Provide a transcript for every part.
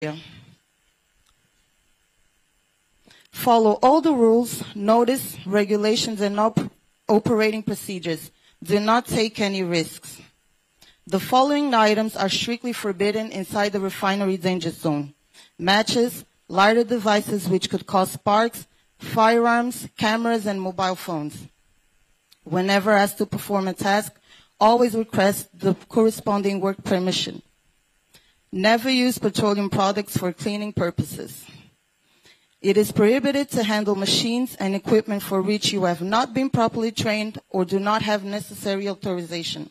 Yeah. Follow all the rules, notice, regulations, and operating procedures. Do not take any risks. The following items are strictly forbidden inside the refinery danger zone: matches, lighter devices which could cause sparks, firearms, cameras, and mobile phones. Whenever asked to perform a task, always request the corresponding work permission. Never use petroleum products for cleaning purposes. It is prohibited to handle machines and equipment for which you have not been properly trained or do not have necessary authorization.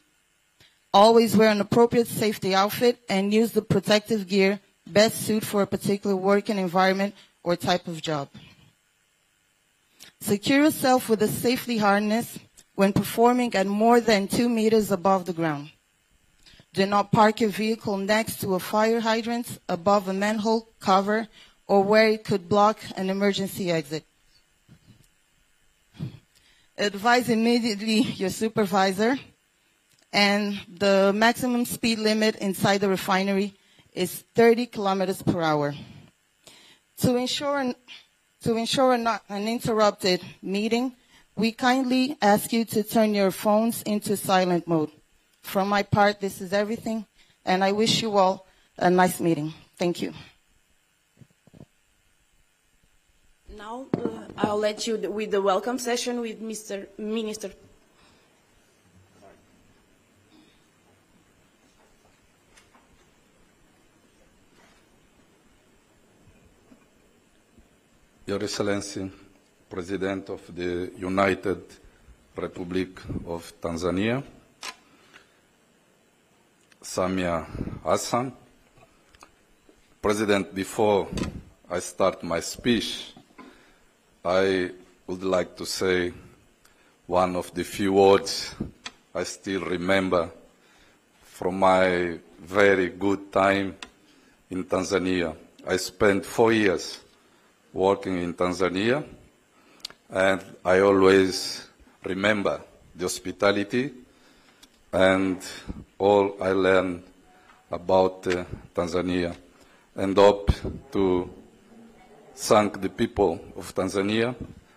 Always wear an appropriate safety outfit and use the protective gear best suited for a particular working environment or type of job. Secure yourself with a safety harness when performing at more than 2 meters above the ground. Do not park your vehicle next to a fire hydrant, above a manhole cover, or where it could block an emergency exit. Advise immediately your supervisor, and the maximum speed limit inside the refinery is 30 kilometers per hour. To ensure an uninterrupted meeting, we kindly ask you to turn your phones into silent mode. From my part, this is everything, and I wish you all a nice meeting. Thank you. Now, I'll let you with the welcome session with Mr. Minister. Your Excellency, President of the United Republic of Tanzania, Samia Hassan. President, before I start my speech, I would like to say one of the few words I still remember from my very good time in Tanzania. I spent 4 years working in Tanzania, and I always remember the hospitality and all I learned about Tanzania, and hope to thank the people of Tanzania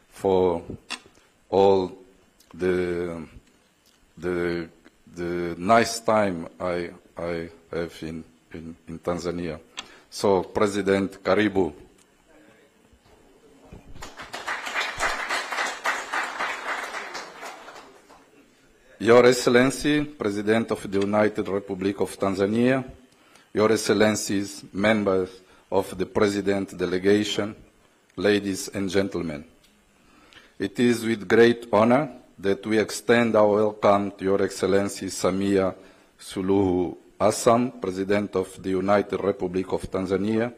for all the nice time I have in Tanzania. So, President, karibu. Your Excellency, President of the United Republic of Tanzania, Your Excellencies, members of the President Delegation, ladies and gentlemen. It is with great honor that we extend our welcome to Your Excellency Samia Suluhu Hassan, President of the United Republic of Tanzania,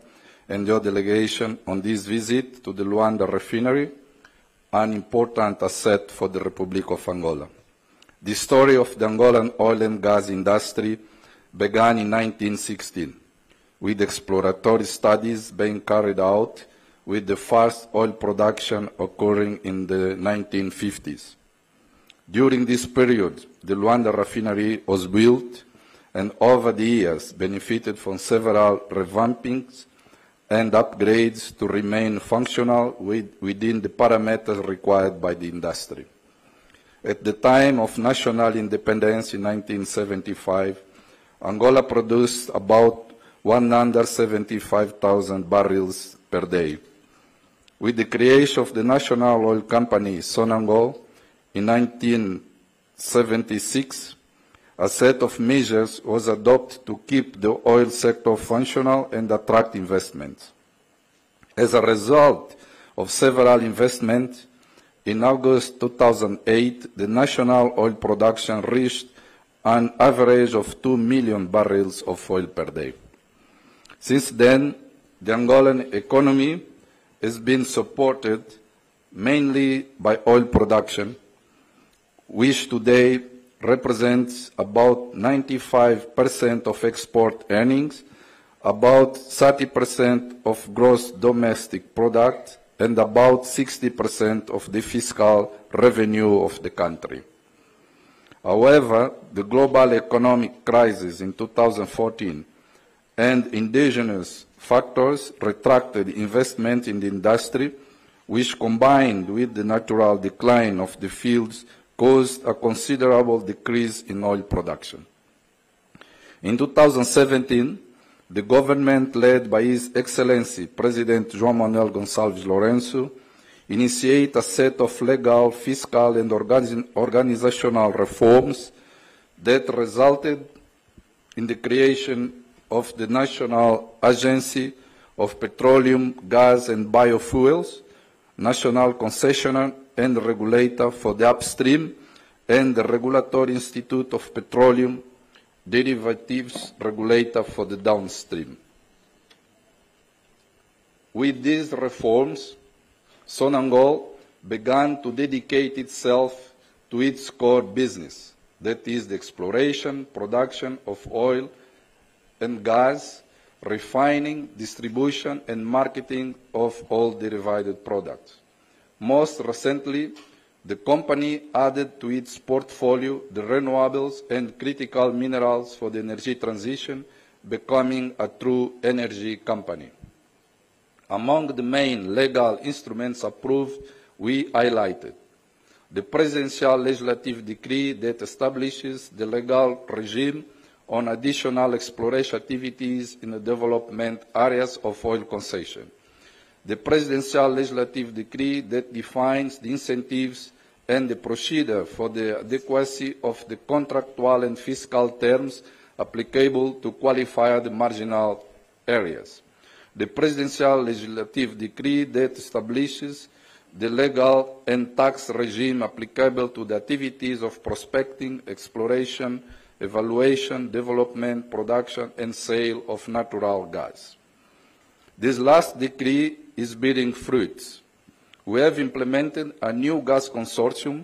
and your delegation on this visit to the Luanda refinery, an important asset for the Republic of Angola. The story of the Angolan oil and gas industry began in 1916, with exploratory studies being carried out, with the first oil production occurring in the 1950s. During this period, the Luanda refinery was built and over the years benefited from several revampings and upgrades to remain functional within the parameters required by the industry. At the time of national independence in 1975, Angola produced about 175,000 barrels per day. With the creation of the national oil company Sonangol in 1976, a set of measures was adopted to keep the oil sector functional and attract investments. As a result of several investments, in August 2008, the national oil production reached an average of 2 million barrels of oil per day. Since then, the Angolan economy has been supported mainly by oil production, which today represents about 95% of export earnings, about 30% of gross domestic product, and about 60% of the fiscal revenue of the country. However, the global economic crisis in 2014 and indigenous factors retracted investment in the industry, which combined with the natural decline of the fields caused a considerable decrease in oil production. In 2017, the government led by His Excellency President João Manuel Gonçalves Lourenço initiated a set of legal, fiscal and organizational reforms that resulted in the creation of the National Agency of Petroleum, Gas and Biofuels, National Concessionaire and Regulator for the Upstream, and the Regulatory Institute of Petroleum Derivatives Regulator for the Downstream. With these reforms, Sonangol began to dedicate itself to its core business, that is the exploration, production of oil and gas, refining, distribution and marketing of all derivative products. Most recently, the company added to its portfolio the renewables and critical minerals for the energy transition, becoming a true energy company. Among the main legal instruments approved, we highlighted the Presidential Legislative Decree that establishes the legal regime on additional exploration activities in the development areas of oil concession, the Presidential Legislative Decree that defines the incentives and the procedure for the adequacy of the contractual and fiscal terms applicable to qualified marginal areas, the Presidential Legislative Decree that establishes the legal and tax regime applicable to the activities of prospecting, exploration, evaluation, development, production and sale of natural gas. This last decree is bearing fruits. We have implemented a new gas consortium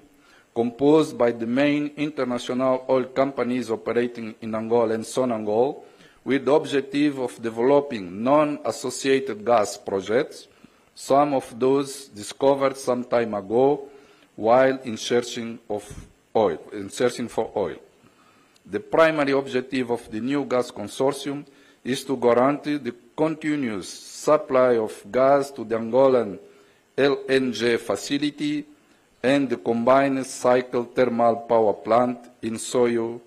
composed by the main international oil companies operating in Angola and Sonangol, with the objective of developing non-associated gas projects, some of those discovered some time ago while in searching for oil. The primary objective of the new gas consortium is to guarantee the continuous supply of gas to the Angolan LNG facility and the combined cycle thermal power plant in Soyo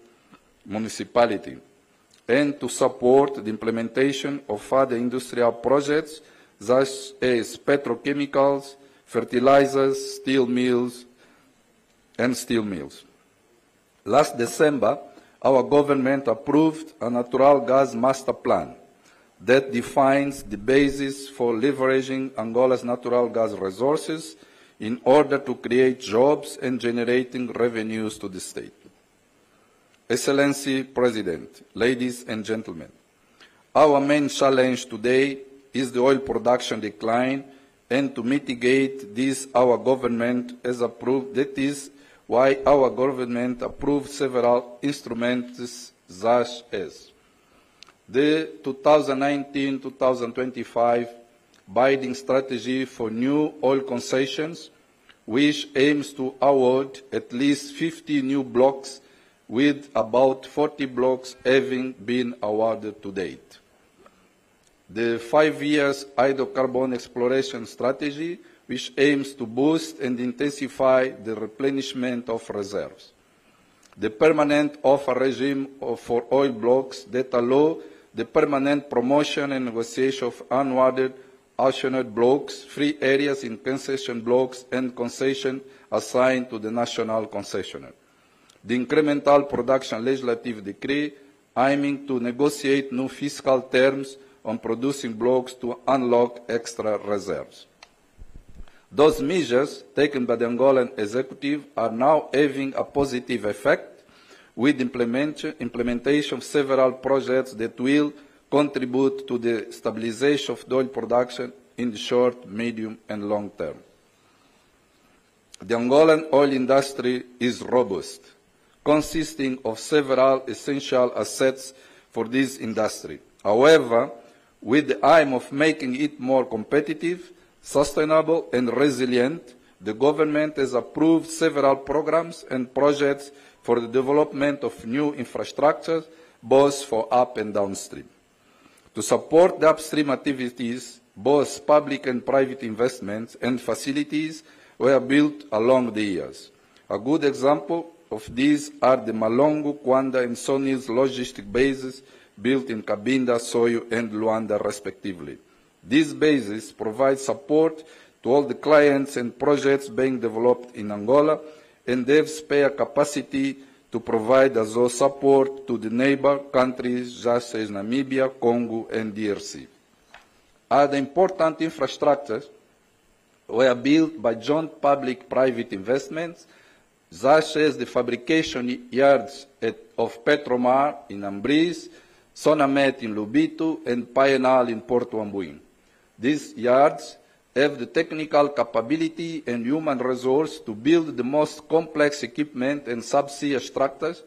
municipality, and to support the implementation of other industrial projects such as petrochemicals, fertilizers, steel mills. Last December, our government approved a natural gas master plan that defines the basis for leveraging Angola's natural gas resources in order to create jobs and generating revenues to the state. Excellency President, ladies and gentlemen, our main challenge today is the oil production decline, and to mitigate this, our government has approved, that is why our government approved several instruments such as the 2019-2025 binding strategy for new oil concessions, which aims to award at least 50 new blocks, with about 40 blocks having been awarded to date. The 5-year hydrocarbon exploration strategy, which aims to boost and intensify the replenishment of reserves. The permanent offer regime for oil blocks that allow the permanent promotion and negotiation of unawarded auctioned blocks, free areas in concession blocks, and concession assigned to the national concessionaire. The incremental production legislative decree aiming to negotiate new fiscal terms on producing blocks to unlock extra reserves. Those measures taken by the Angolan executive are now having a positive effect, with implementation of several projects that will contribute to the stabilization of the oil production in the short, medium and long term. The Angolan oil industry is robust, consisting of several essential assets for this industry. However, with the aim of making it more competitive, sustainable and resilient, the government has approved several programs and projects for the development of new infrastructures, both for up and downstream. To support the upstream activities, both public and private investments and facilities were built along the years. A good example of these are the Malongo, Kiwanda, and Sony's logistic bases built in Cabinda, Soyo, and Luanda, respectively. These bases provide support to all the clients and projects being developed in Angola, and they have spare capacity to provide as well support to the neighbor countries such as Namibia, Congo, and DRC. Other important infrastructures were built by joint public-private investments, such as the fabrication yards of Petromar in Ambris, Sonamet in Lubito, and Paenal in Porto Ambuim. These yards have the technical capability and human resource to build the most complex equipment and subsea structures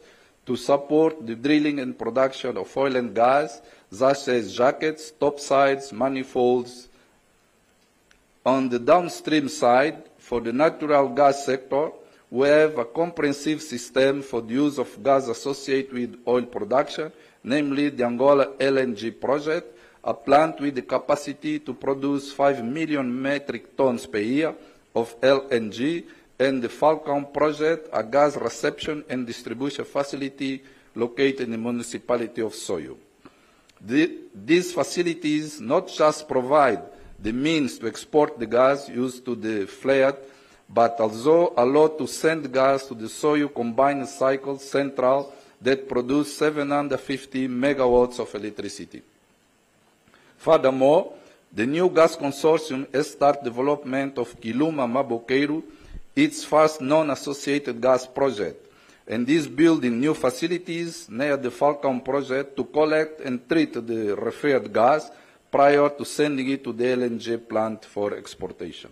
to support the drilling and production of oil and gas, such as jackets, topsides, manifolds. On the downstream side, for the natural gas sector, we have a comprehensive system for the use of gas associated with oil production, namely the Angola LNG project, a plant with the capacity to produce 5 million metric tons per year of LNG, and the Falcon project, a gas reception and distribution facility located in the municipality of Soyo. These facilities not just provide the means to export the gas used to the flared, but also allow to send gas to the Soyo combined cycle central that produce 750 megawatts of electricity. Furthermore, the new gas consortium has started development of Quiluma Maboqueiro, its first non-associated gas project, and is building new facilities near the Falcon project to collect and treat the referred gas prior to sending it to the LNG plant for exportation.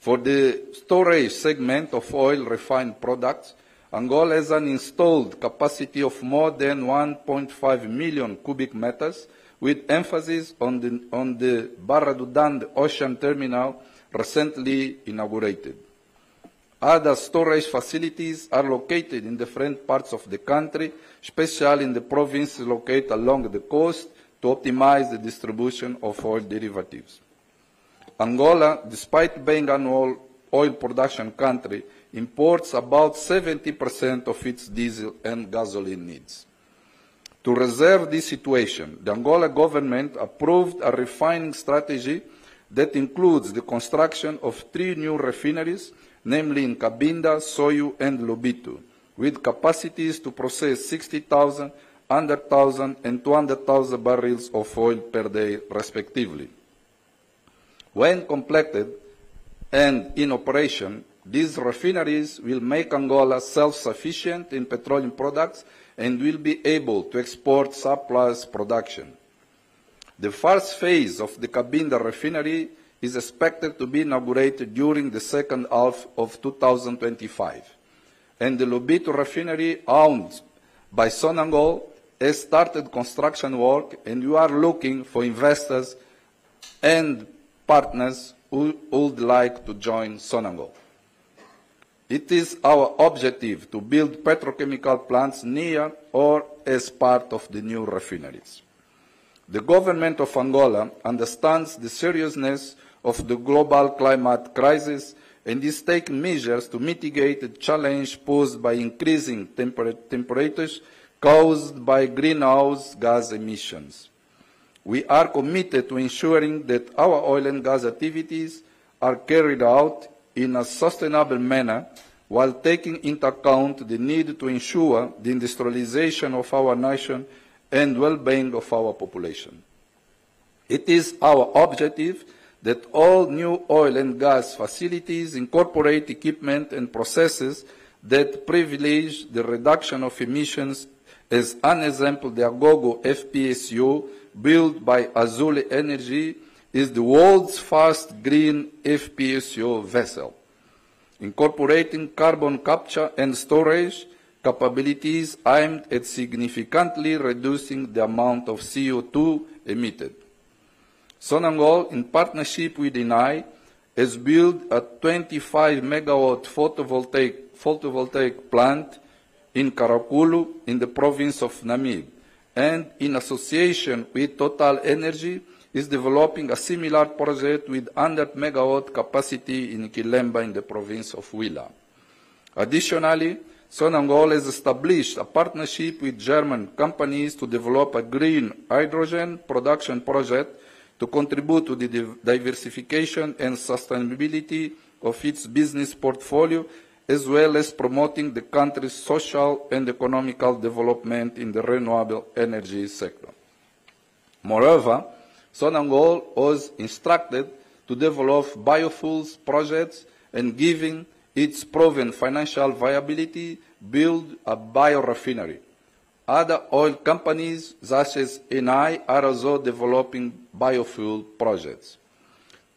For the storage segment of oil refined products, Angola has an installed capacity of more than 1.5 million cubic meters, with emphasis on the Barra do Dande Ocean Terminal recently inaugurated. Other storage facilities are located in different parts of the country, especially in the provinces located along the coast, to optimize the distribution of oil derivatives. Angola, despite being an oil production country, imports about 70% of its diesel and gasoline needs. To reserve this situation, the Angola government approved a refining strategy that includes the construction of 3 new refineries, namely in Cabinda, Soyo, and Lubito, with capacities to process 60,000, 100,000, and 200,000 barrels of oil per day, respectively. When completed and in operation, these refineries will make Angola self-sufficient in petroleum products and will be able to export surplus production. The first phase of the Cabinda refinery is expected to be inaugurated during the second half of 2025, and the Lubito refinery, owned by Sonangol, has started construction work, and we are looking for investors and partners who would like to join Sonangol. It is our objective to build petrochemical plants near or as part of the new refineries. The government of Angola understands the seriousness of the global climate crisis and is taking measures to mitigate the challenge posed by increasing temperatures caused by greenhouse gas emissions. We are committed to ensuring that our oil and gas activities are carried out in a sustainable manner, while taking into account the need to ensure the industrialization of our nation and well-being of our population. It is our objective that all new oil and gas facilities incorporate equipment and processes that privilege the reduction of emissions, as an example, the Agogo FPSO, built by Azule Energy, is the world's first green FPSO vessel, incorporating carbon capture and storage capabilities aimed at significantly reducing the amount of CO2 emitted. Sonangol, in partnership with INAI, has built a 25-megawatt photovoltaic plant in Karakulu, in the province of Namib, and in association with Total Energy is developing a similar project with 100 megawatt capacity in Kiwanda in the province of Huila. Additionally, Angola has established a partnership with German companies to develop a green hydrogen production project to contribute to the diversification and sustainability of its business portfolio, as well as promoting the country's social and economical development in the renewable energy sector. Moreover, Angola was instructed to develop biofuels projects and, given its proven financial viability, build a biorefinery. Other oil companies, such as Eni, are also developing biofuel projects.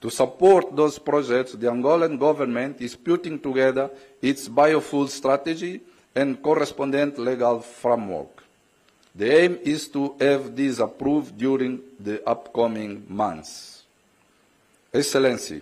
To support those projects, the Angolan government is putting together its biofuel strategy and correspondent legal framework. The aim is to have this approved during the upcoming months. Excellency,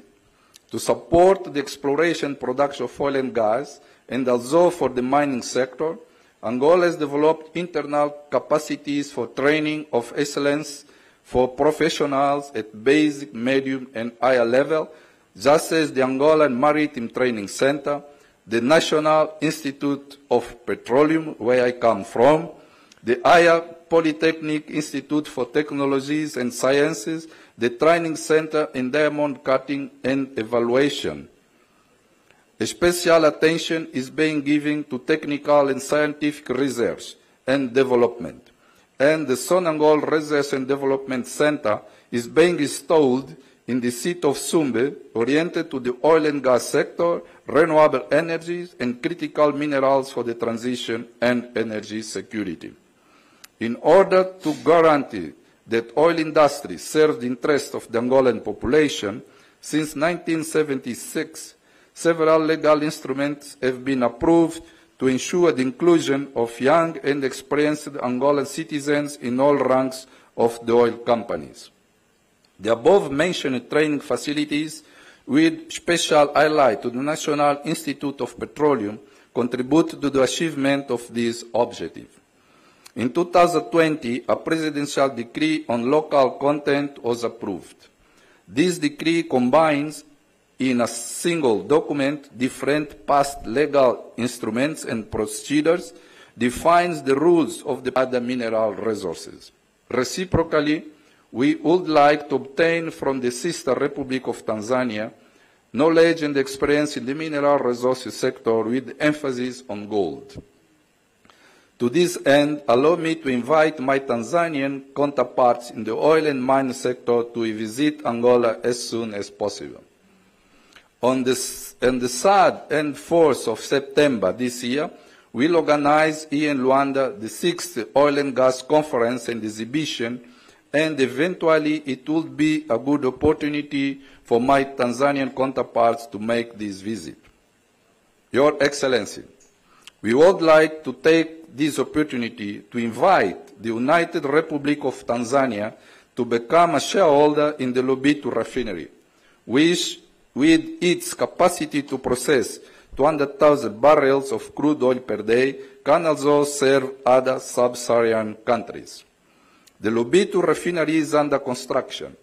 to support the exploration production of oil and gas, and also for the mining sector, Angola has developed internal capacities for training of excellence for professionals at basic, medium, and higher level, just as the Angolan Maritime Training Center, the National Institute of Petroleum, where I come from, the Higher Polytechnic Institute for Technologies and Sciences, the Training Center in Diamond Cutting and Evaluation. A special attention is being given to technical and scientific research and development, and the Sonangol Research and Development Center is being installed in the city of Sumbe, oriented to the oil and gas sector, renewable energies, and critical minerals for the transition and energy security. In order to guarantee that oil industry serves the interests of the Angolan population, since 1976, several legal instruments have been approved to ensure the inclusion of young and experienced Angolan citizens in all ranks of the oil companies. The above-mentioned training facilities, with special highlight to the National Institute of Petroleum, contribute to the achievement of this objective. In 2020, a presidential decree on local content was approved. This decree combines in a single document different past legal instruments and procedures, defines the rules of the other mineral resources. Reciprocally, we would like to obtain from the sister Republic of Tanzania knowledge and experience in the mineral resources sector with emphasis on gold. To this end, allow me to invite my Tanzanian counterparts in the oil and mining sector to visit Angola as soon as possible. On the 3rd and 4th of September this year, we'll organize here in Luanda the 6th Oil and Gas Conference and Exhibition, and eventually it will be a good opportunity for my Tanzanian counterparts to make this visit. Your Excellency, we would like to take this opportunity to invite the United Republic of Tanzania to become a shareholder in the Lobito refinery, which, with its capacity to process 200,000 barrels of crude oil per day, can also serve other sub-Saharan countries. The Lobito refinery is under construction,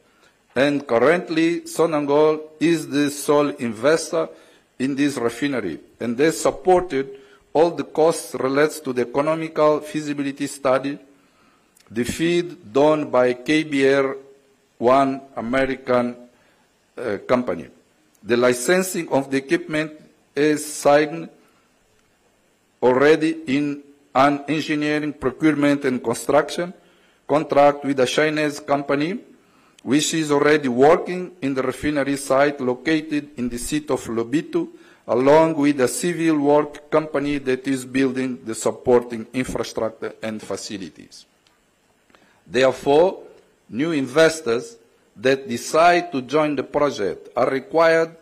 and currently Sonangol is the sole investor in this refinery, and they supported all the costs related to the economical feasibility study, the FEED done by KBR, one American company. The licensing of the equipment is signed already in an engineering, procurement and construction contract with a Chinese company, which is already working in the refinery site located in the city of Lobito, along with a civil work company that is building the supporting infrastructure and facilities. Therefore, new investors that decide to join the project are required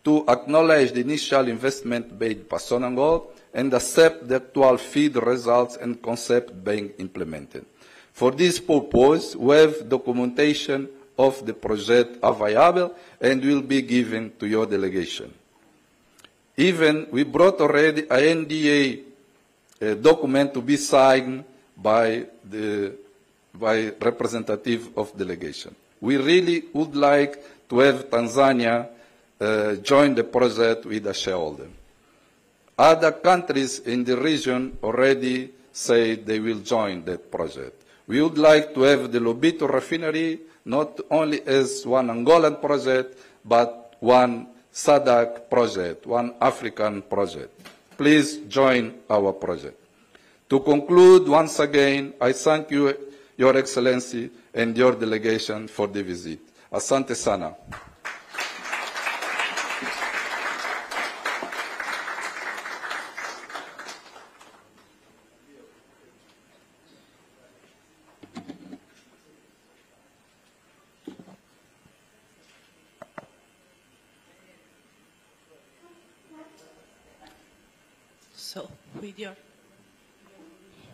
to acknowledge the initial investment made by Sonangol and accept the actual FEED results and concept being implemented. For this purpose, we have documentation of the project available and will be given to your delegation. Even we brought already a NDA document to be signed by the by representative of delegation. We really would like to have Tanzania join the project with a shareholder. Other countries in the region already say they will join that project. We would like to have the Lobito refinery not only as one Angolan project, but one SADC project, one African project. Please join our project. To conclude, once again, I thank you, Your Excellency, and your delegation for the visit. Asante sana.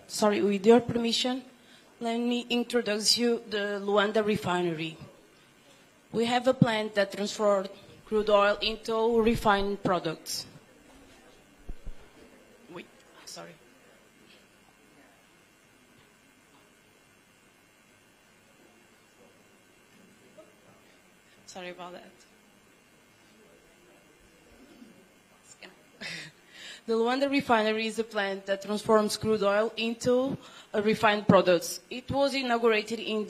So, with your permission, let me introduce you the Luanda refinery. We have a plant that transforms crude oil into refined products. Sorry about that. The Luanda refinery is a plant that transforms crude oil into refined products. It was inaugurated in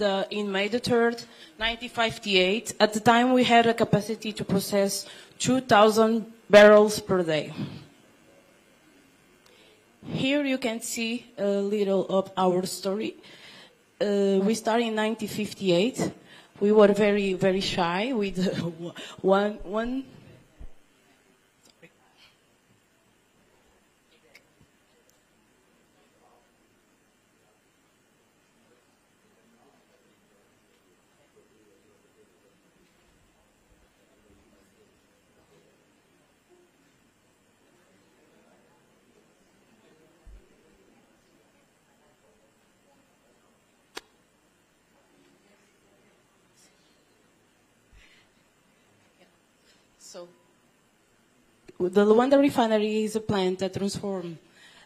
May the 3rd, 1958. At the time, we had a capacity to process 2,000 barrels per day. Here you can see a little of our story. We started in 1958. We were very, very shy with one. So, the Luanda refinery is a plant that transforms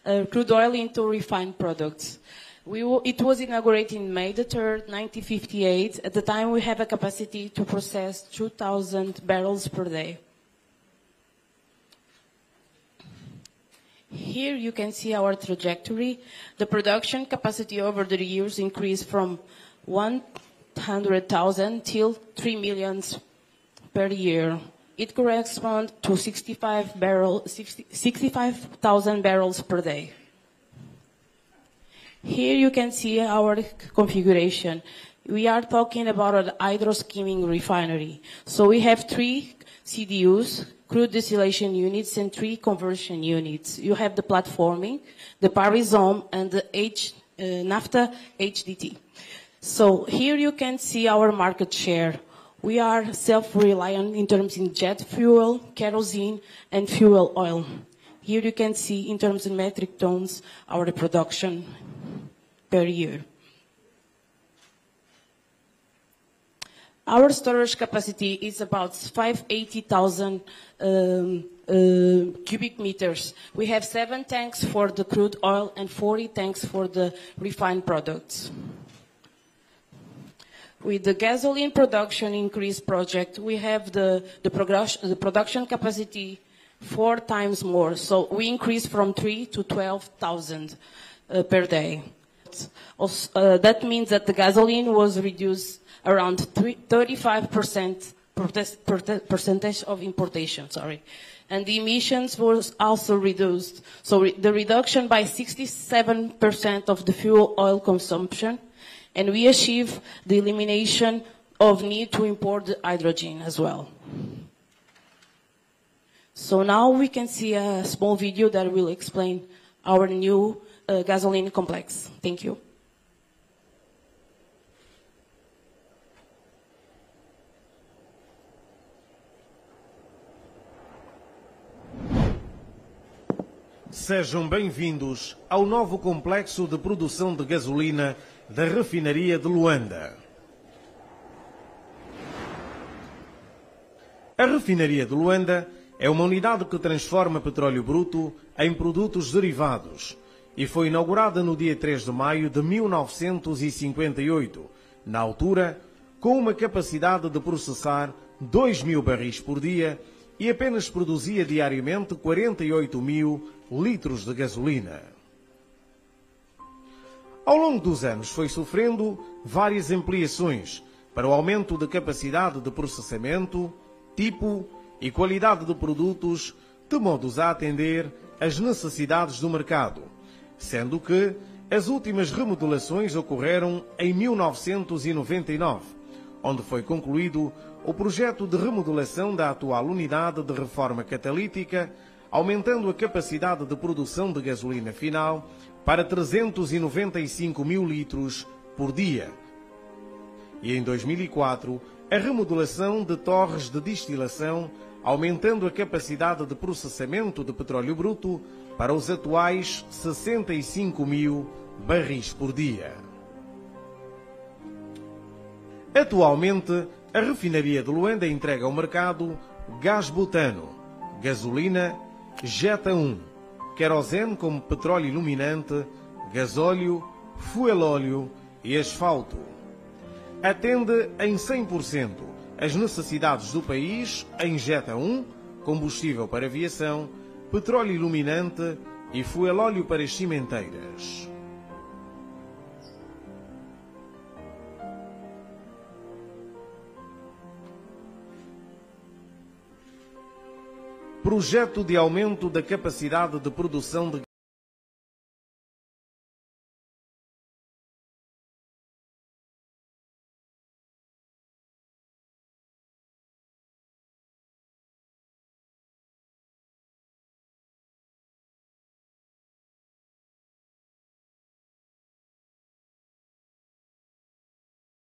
crude oil into refined products. It was inaugurated in May the 3rd, 1958. At the time, we have a capacity to process 2,000 barrels per day. Here you can see our trajectory. The production capacity over the years increased from 100,000 till 3 million per year. It corresponds to 65,000 barrels per day. Here you can see our configuration. We are talking about an hydroskimming refinery. So we have 3 CDUs, crude distillation units, and 3 conversion units. You have the platforming, the Parisome, and the naphtha HDT. So here you can see our market share. We are self-reliant in terms of jet fuel, kerosene, and fuel oil. Here you can see in terms of metric tons our production per year. Our storage capacity is about 580,000 cubic meters. We have 7 tanks for the crude oil and 40 tanks for the refined products. With the gasoline production increase project, we have the production capacity 4 times more. So we increased from 3 to 12,000 per day. That means that the gasoline was reduced around 35% percentage of importation, and the emissions was also reduced. So the reduction by 67% of the fuel oil consumption, and we achieve the elimination of need to import the hydrogen as well. So now we can see a small video that will explain our new gasoline complex. Thank you. Sejam bem-vindos ao novo complexo de produção de gasolina da refinaria de Luanda. A refinaria de Luanda é uma unidade que transforma petróleo bruto em produtos derivados e foi inaugurada no dia 3 de maio de 1958, na altura com uma capacidade de processar 2.000 barris por dia e apenas produzia diariamente 48.000 litros de gasolina. Ao longo dos anos foi sofrendo várias ampliações para o aumento de capacidade de processamento, tipo e qualidade de produtos, de modos a atender às necessidades do mercado, sendo que as últimas remodelações ocorreram em 1999, onde foi concluído o projeto de remodelação da atual unidade de reforma catalítica, aumentando a capacidade de produção de gasolina final para 395.000 litros por dia. E em 2004, a remodelação de torres de destilação, aumentando a capacidade de processamento de petróleo bruto para os atuais 65.000 barris por dia. Atualmente, a refinaria de Luanda entrega ao mercado gás butano, gasolina, Jet 1, querosene como petróleo iluminante, gasóleo, fuelóleo e asfalto. Atende em 100% as necessidades do país em Jet 1, combustível para aviação, petróleo iluminante e fuelóleo para as cimenteiras. Projeto de aumento da capacidade de produção de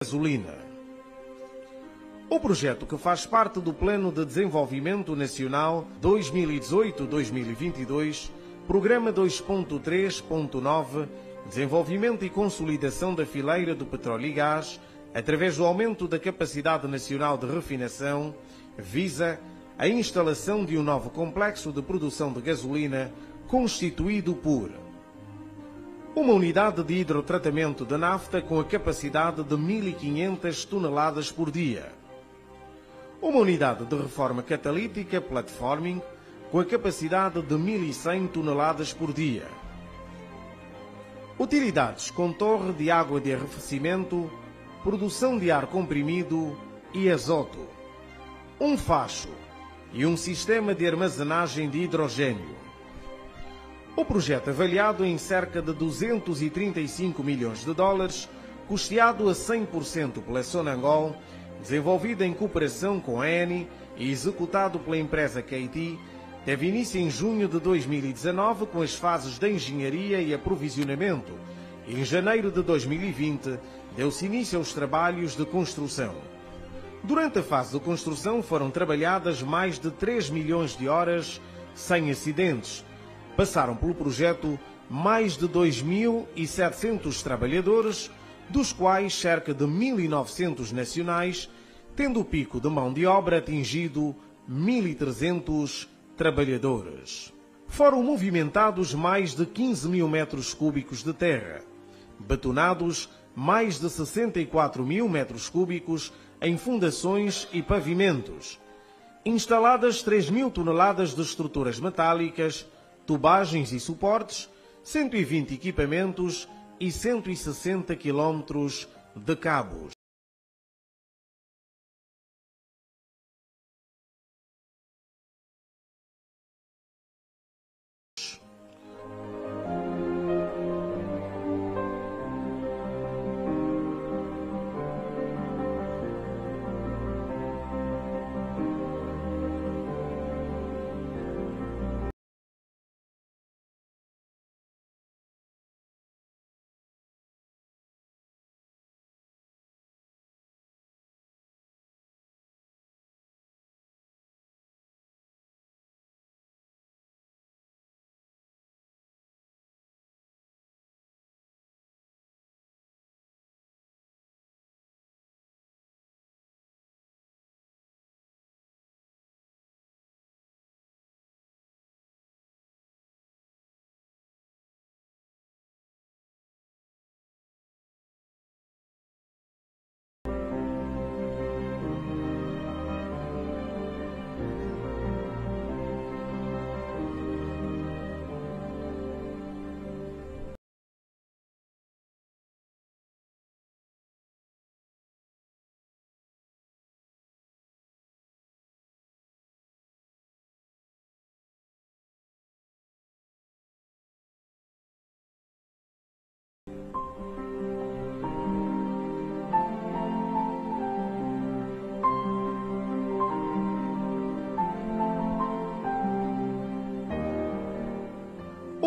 gasolina. O projeto, que faz parte do Plano de Desenvolvimento Nacional 2018-2022, Programa 2.3.9, Desenvolvimento e Consolidação da Fileira do Petróleo e Gás, através do aumento da capacidade nacional de refinação, visa a instalação de um novo complexo de produção de gasolina constituído por uma unidade de hidrotratamento de nafta com a capacidade de 1.500 toneladas por dia, uma unidade de reforma catalítica, platforming, com a capacidade de 1.100 toneladas por dia. Utilidades com torre de água de arrefecimento, produção de ar comprimido e azoto. Um facho e um sistema de armazenagem de hidrogênio. O projeto, avaliado em cerca de 235 milhões de dólares, custeado a 100% pela Sonangol, desenvolvido em cooperação com a Eni e executado pela empresa KT, teve início em junho de 2019 com as fases de engenharia e aprovisionamento e em janeiro de 2020 deu-se início aos trabalhos de construção. Durante a fase de construção foram trabalhadas mais de 3 milhões de horas sem acidentes. Passaram pelo projeto mais de 2.700 trabalhadores, dos quais cerca de 1.900 nacionais, tendo o pico de mão de obra atingido 1.300 trabalhadores. Foram movimentados mais de 15.000 metros cúbicos de terra, betonados mais de 64.000 metros cúbicos em fundações e pavimentos, instaladas 3.000 toneladas de estruturas metálicas, tubagens e suportes, 120 equipamentos e 160 quilómetros de cabos.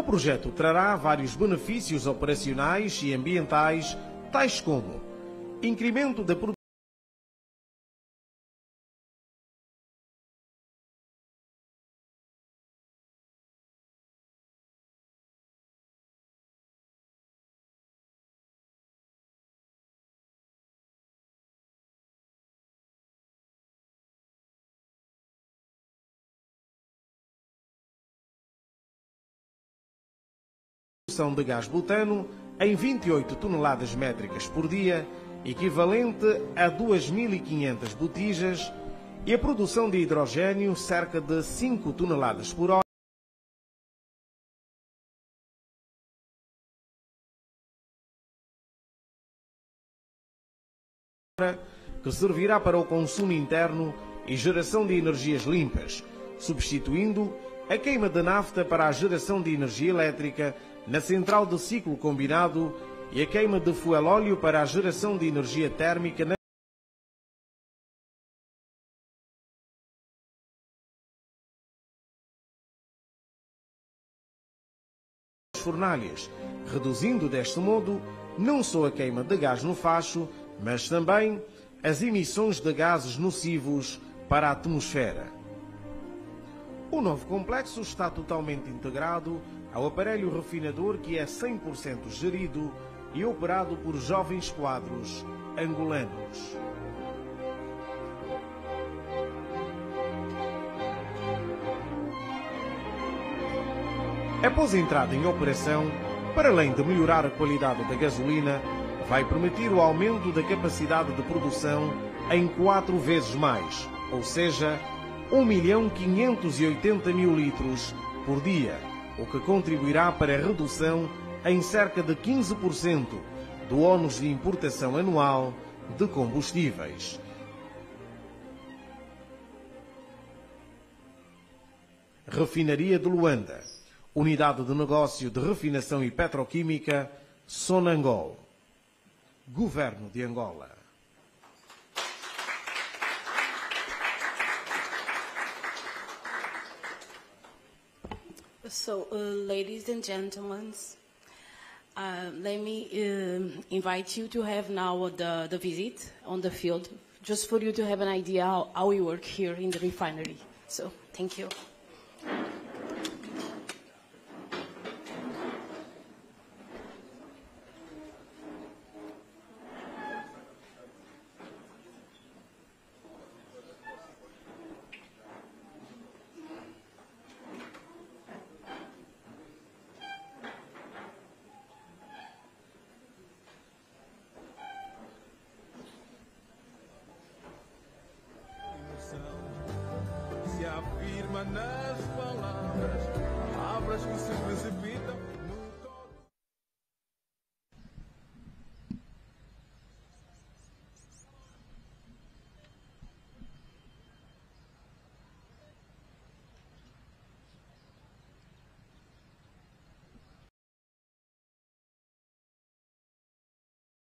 O projeto trará vários benefícios operacionais e ambientais, tais como incremento da produção de gás butano em 28 toneladas métricas por dia, equivalente a 2.500 botijas, e a produção de hidrogênio cerca de 5 toneladas por hora, que servirá para o consumo interno e geração de energias limpas, substituindo a queima de nafta para a geração de energia elétrica na central de ciclo combinado e a queima de fuel-óleo para a geração de energia térmica nas fornalhas, reduzindo deste modo não só a queima de gás no facho, mas também as emissões de gases nocivos para a atmosfera. O novo complexo está totalmente integrado ao aparelho refinador, que é 100% gerido e operado por jovens quadros angolanos. Após a entrada em operação, para além de melhorar a qualidade da gasolina, vai permitir o aumento da capacidade de produção em 4 vezes mais, ou seja, 1.580.000 litros por dia, o que contribuirá para a redução em cerca de 15% do ónus de importação anual de combustíveis. Refinaria de Luanda, Unidade de Negócio de Refinação e Petroquímica, Sonangol. Governo de Angola. So, ladies and gentlemen, let me invite you to have now the visit on the field, just for you to have an idea how we work here in the refinery. So, thank you. Se afirma nas palavras, palavras que se precipitam.